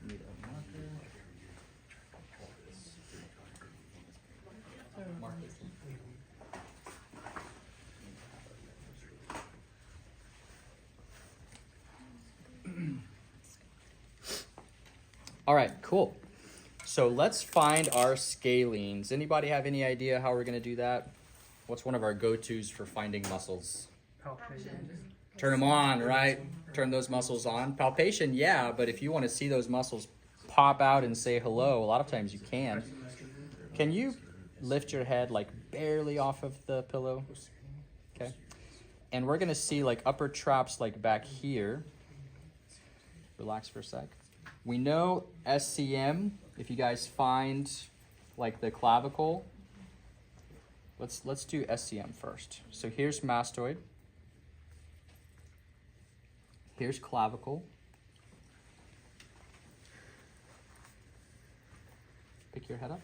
Need a marker. Marker. All right, cool. So let's find our scalenes. Anybody have any idea how we're going to do that? What's one of our go-tos for finding muscles? Palpation. Turn them on, right? Turn those muscles on. Palpation, yeah, but if you want to see those muscles pop out and say hello, a lot of times you can. Can you lift your head like barely off of the pillow? Okay. And we're going to see like upper traps like back here. Relax for a sec. We know SCM, if you guys find like the clavicle, let's do SCM first. So here's mastoid. Here's clavicle. Pick your head up.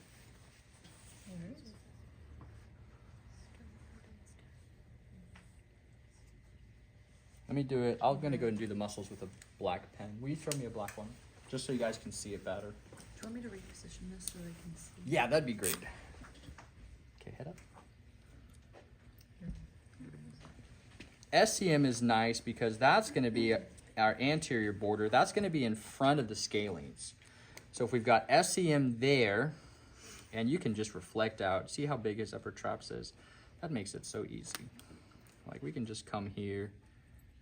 Let me do it. I'm going to go and do the muscles with a black pen. Will you throw me a black one? Just so you guys can see it better. Do you want me to reposition this so I can see? Yeah, that'd be great. Okay, head up. SCM is nice because that's going to be our anterior border. That's going to be in front of the scalenes. So if we've got SCM there, and you can just reflect out, see how big his upper traps is. That makes it so easy. Like we can just come here.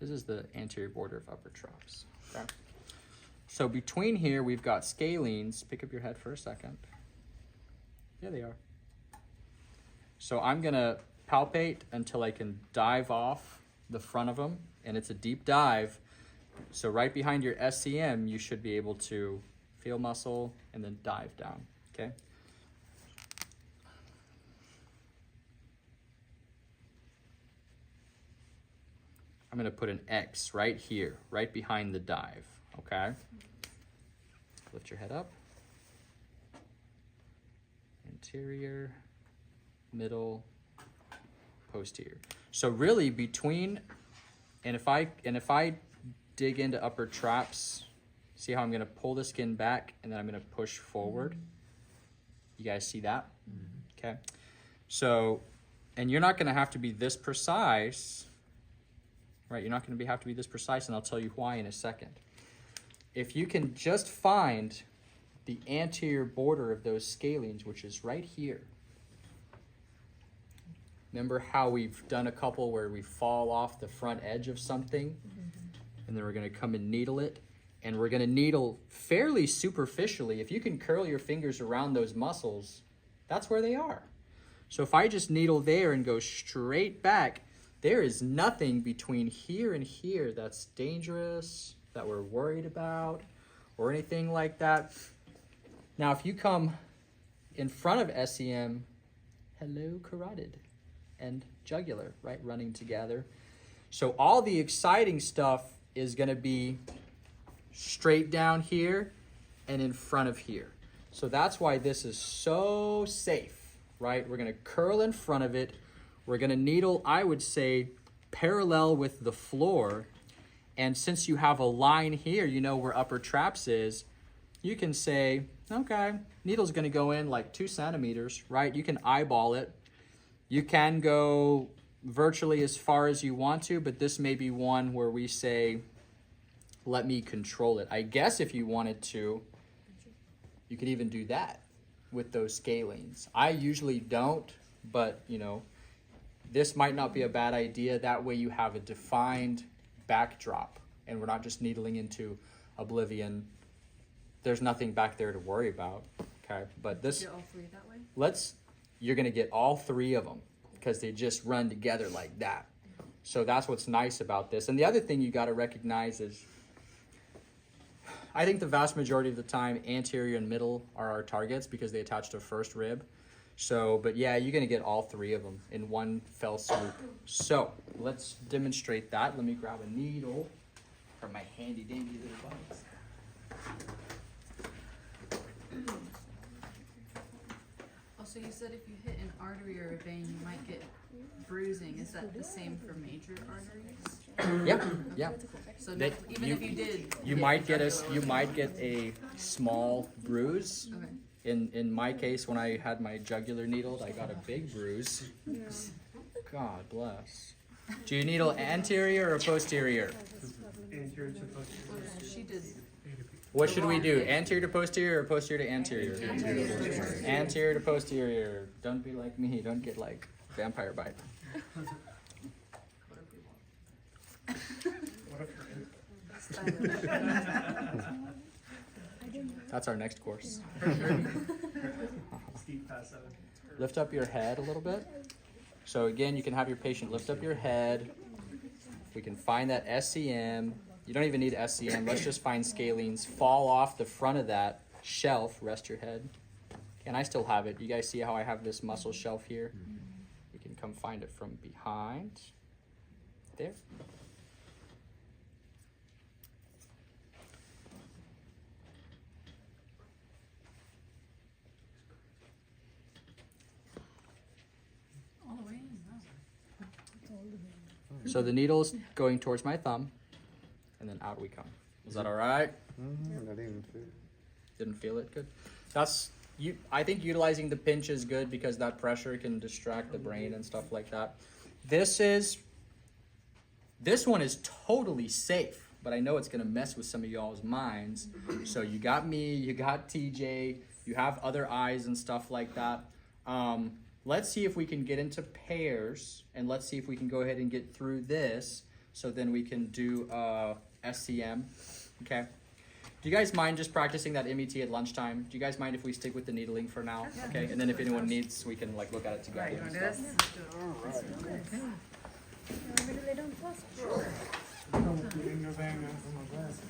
This is the anterior border of upper traps. Okay. So between here, we've got scalenes. Pick up your head for a second. There they are. So I'm going to palpate until I can dive off the front of them, and it's a deep dive. So right behind your SCM, you should be able to feel muscle and then dive down, okay? I'm going to put an X right here, right behind the dive, okay? Lift your head up. Anterior, middle, posterior. So really between, and if I dig into upper traps, see how I'm going to pull the skin back and then I'm going to push forward. You guys see that? Okay. So, and you're not going to have to be this precise, right? You're not going to have to be this precise, and I'll tell you why in a second. If you can just find the anterior border of those scalenes, which is right here. Remember how we've done a couple where we fall off the front edge of something, and then we're going to come and needle it, and we're going to needle fairly superficially. If you can curl your fingers around those muscles, that's where they are. So if I just needle there and go straight back, there is nothing between here and here that's dangerous, that we're worried about, or anything like that. Now, if you come in front of SCM, hello, carotid and jugular, right, running together. So all the exciting stuff is going to be straight down here and in front of here. So that's why this is so safe, right? We're going to curl in front of it. We're going to needle, I would say, parallel with the floor. And since you have a line here, you know where upper traps is, you can say, okay, needle's going to go in like 2 centimeters, right? You can eyeball it. You can go virtually as far as you want to, but this may be one where we say, let me control it. I guess if you wanted to, you could even do that with those scalenes. I usually don't, but you know, this might not be a bad idea. That way you have a defined backdrop and we're not just needling into oblivion. There's nothing back there to worry about, okay? But this, Get all three that way? you're gonna get all 3 of them because they just run together like that. So that's what's nice about this. And the other thing you gotta recognize is, I think the vast majority of the time, anterior and middle are our targets because they attach to first rib. So, but yeah, you're gonna get all 3 of them in one fell swoop. So let's demonstrate that. Let me grab a needle from my handy dandy little buttons. Also, you said if you hit an artery or a vein, you might get bruising. Is that the same for major arteries? Yeah, yeah. So They- not, even if you did. You might get a small bruise. Okay. In my case, when I had my jugular needled, I got a big bruise. God bless. Do you needle anterior or posterior? Anterior to posterior. Well, she did. What should we do? Anterior to posterior or posterior to anterior? Anterior to posterior. Don't be like me. Don't get like vampire bite. What if you're in? That's our next course. Steve pass out. Lift up your head a little bit. So again, you can have your patient lift up your head. We can find that SCM. You don't even need SCM. Let's just find scalenes. Fall off the front of that shelf. Rest your head. And I still have it. You guys see how I have this muscle shelf here? We can come find it from behind. There. All the way in. Wow. So the needle's going towards my thumb, and then out we come. Is that all right? Not even fit. Didn't feel it? Good. That's you. I think utilizing the pinch is good because that pressure can distract the brain and stuff like that. This one is totally safe, but I know it's gonna mess with some of y'all's minds. So you got me, you got TJ, you have other eyes and stuff like that. Let's see if we can get into pairs, and let's see if we can go ahead and get through this, so then we can do SCM. Okay. Do you guys mind just practicing that MET at lunchtime? Do you guys mind if we stick with the needling for now? Okay, and then if anyone needs, we can like look at it together. And stuff. Don't put in your bang on my glass.